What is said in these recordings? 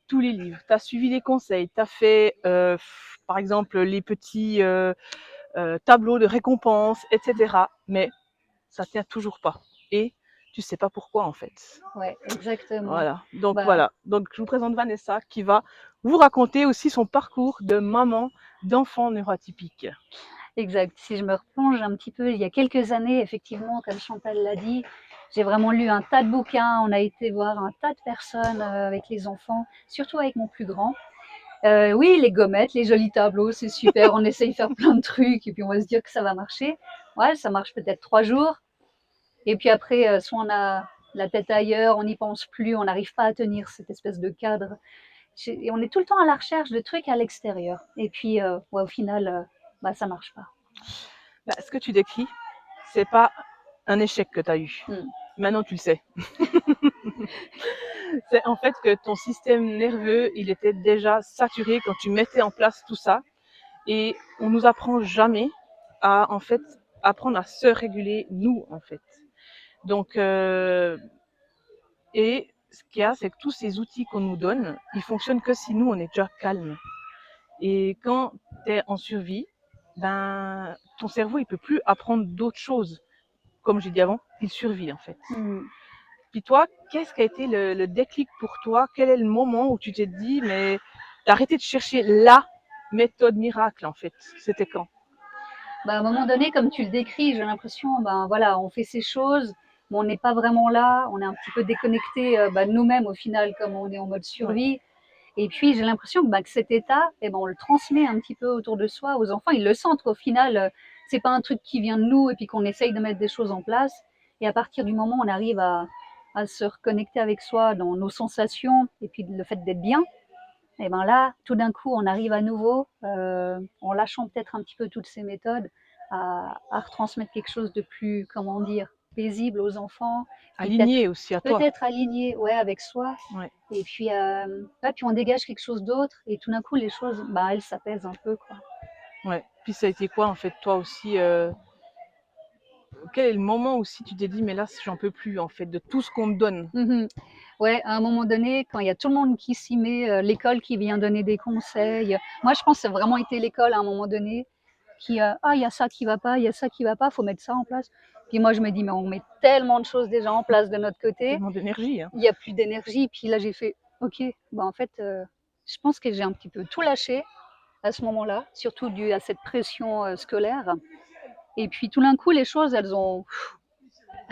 tous les livres, tu as suivi les conseils, tu as fait, par exemple, les petits tableaux de récompenses, etc. Mais ça tient toujours pas. Et tu sais pas pourquoi, en fait. Ouais, exactement. Voilà. Donc, Bah, voilà. Donc, je vous présente Vanessa qui va vous raconter aussi son parcours de maman d'enfant neuroatypique. exact. Si je me replonge un petit peu, il y a quelques années, effectivement, comme Chantal l'a dit, j'ai vraiment lu un tas de bouquins. On a été voir un tas de personnes avec les enfants, surtout avec mon plus grand. Oui, les gommettes, les jolis tableaux, c'est super. On essaye de faire plein de trucs et puis on va se dire que ça va marcher. Ouais, ça marche peut-être 3 jours. Et puis après, soit on a la tête ailleurs, on n'y pense plus, on n'arrive pas à tenir cette espèce de cadre. Et on est tout le temps à la recherche de trucs à l'extérieur. Et puis, ouais, au final, bah, ça marche pas. Bah, ce que tu décris, c'est pas un échec que tu as eu. Maintenant, tu le sais. C'est en fait que ton système nerveux, il était déjà saturé quand tu mettais en place tout ça. Et on nous apprend jamais à, en fait, apprendre à se réguler, nous, en fait. Donc, et ce qu'il y a, c'est que tous ces outils qu'on nous donne, ils fonctionnent que si nous, on est déjà calme. Et quand tu es en survie, ben, ton cerveau, il peut plus apprendre d'autres choses. Comme j'ai dit avant, il survit, en fait. Puis toi, qu'est-ce qui a été le déclic pour toi? Quel est le moment où tu t'es dit, mais t'as arrêté de chercher la méthode miracle, en fait? C'était quand? Bah, à un moment donné, comme tu le décris, j'ai l'impression, ben voilà, on fait ces choses, mais on n'est pas vraiment là, on est un petit peu déconnecté bah, de nous-mêmes au final, comme on est en mode survie. Ouais. Et puis j'ai l'impression que, bah, que cet état, eh ben, on le transmet un petit peu autour de soi aux enfants. Ils le sentent qu'au final, c'est pas un truc qui vient de nous et puis qu'on essaye de mettre des choses en place. Et à partir du moment où on arrive à se reconnecter avec soi dans nos sensations et puis le fait d'être bien, et ben là, tout d'un coup, on arrive à nouveau, en lâchant peut-être un petit peu toutes ces méthodes, à retransmettre quelque chose de plus, comment dire, paisible aux enfants, puis Aligné aussi à toi. peut-être aligné, ouais, avec soi. Ouais. Et puis, là, puis on dégage quelque chose d'autre, et tout d'un coup, les choses, bah, elles s'apaisent un peu, quoi. Ouais. Puis ça a été quoi, en fait, toi aussi quel est le moment aussi tu t'es dit, mais là, j'en peux plus, en fait, de tout ce qu'on me donne? Ouais, à un moment donné, quand il y a tout le monde qui s'y met, l'école qui vient donner des conseils. Moi, je pense que ça a vraiment été l'école à un moment donné qui, ah, il y a ça qui va pas, il y a ça qui va pas, faut mettre ça en place. Puis moi, je me dis, mais on met tellement de choses déjà en place de notre côté, Tellement d'énergie, hein. il y a plus d'énergie. Puis là, j'ai fait, ok, bah en fait, je pense que j'ai un petit peu tout lâché à ce moment-là, surtout dû à cette pression scolaire. Et puis tout d'un coup, les choses, elles ont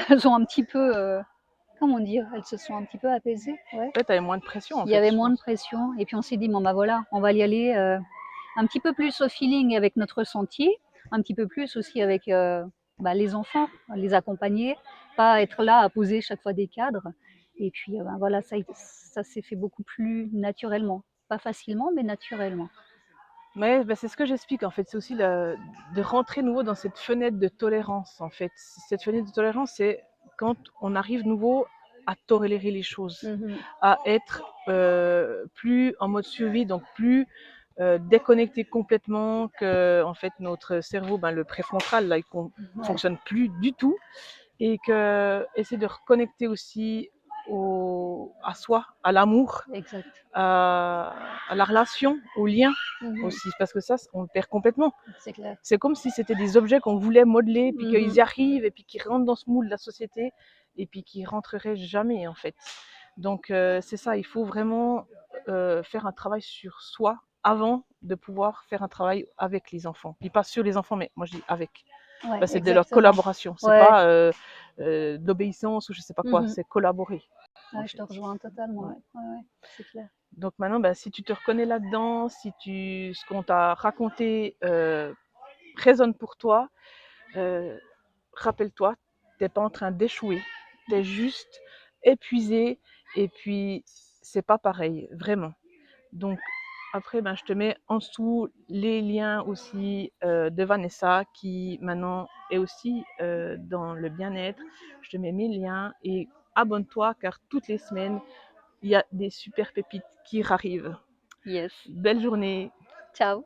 un petit peu, comment dire, elles se sont un petit peu apaisées. Ouais. Peut-être t'avais moins de pression, en Il y fait, avait je moins de pense. pression. Et puis on s'est dit, bon bah voilà, on va y aller un petit peu plus au feeling avec notre ressenti, un petit peu plus aussi avec bah, les enfants, les accompagner, pas être là à poser chaque fois des cadres. Et puis ben voilà, ça s'est fait beaucoup plus naturellement. Pas facilement, mais naturellement. Mais bah, c'est ce que j'explique, en fait. C'est aussi de rentrer nouveau dans cette fenêtre de tolérance, en fait. Cette fenêtre de tolérance, c'est quand on arrive nouveau à tolérer les choses, à être plus en mode survie, donc plus déconnecté complètement, que en fait notre cerveau, ben, le préfrontal, là, il fonctionne plus du tout, et que essayer de reconnecter aussi à soi, à l'amour, Exact. à la relation, au lien aussi, parce que ça, on le perd complètement. C'est clair. C'est comme si c'était des objets qu'on voulait modeler, puis qu'ils y arrivent, et puis qu'ils rentrent dans ce moule de la société, et puis qu'ils rentreraient jamais, en fait. Donc, c'est ça, il faut vraiment faire un travail sur soi avant de pouvoir faire un travail avec les enfants. Puis pas sur les enfants, mais moi je dis avec. Ouais, Ben, c'est de leur exactement. collaboration, c'est Ouais. pas d'obéissance ou je sais pas quoi, c'est collaborer. Ouais, je te rejoins totalement. Ouais. Ouais. Ouais, c'est clair. Donc maintenant, ben, si tu te reconnais là-dedans, si ce qu'on t'a raconté résonne pour toi, rappelle-toi, t'es pas en train d'échouer, t'es juste épuisé, et puis c'est pas pareil, vraiment. Donc après, ben, je te mets en dessous les liens aussi de Vanessa qui maintenant est aussi dans le bien-être. Je te mets mes liens et abonne-toi car toutes les semaines, il y a des super pépites qui arrivent. Yes. Belle journée. Ciao.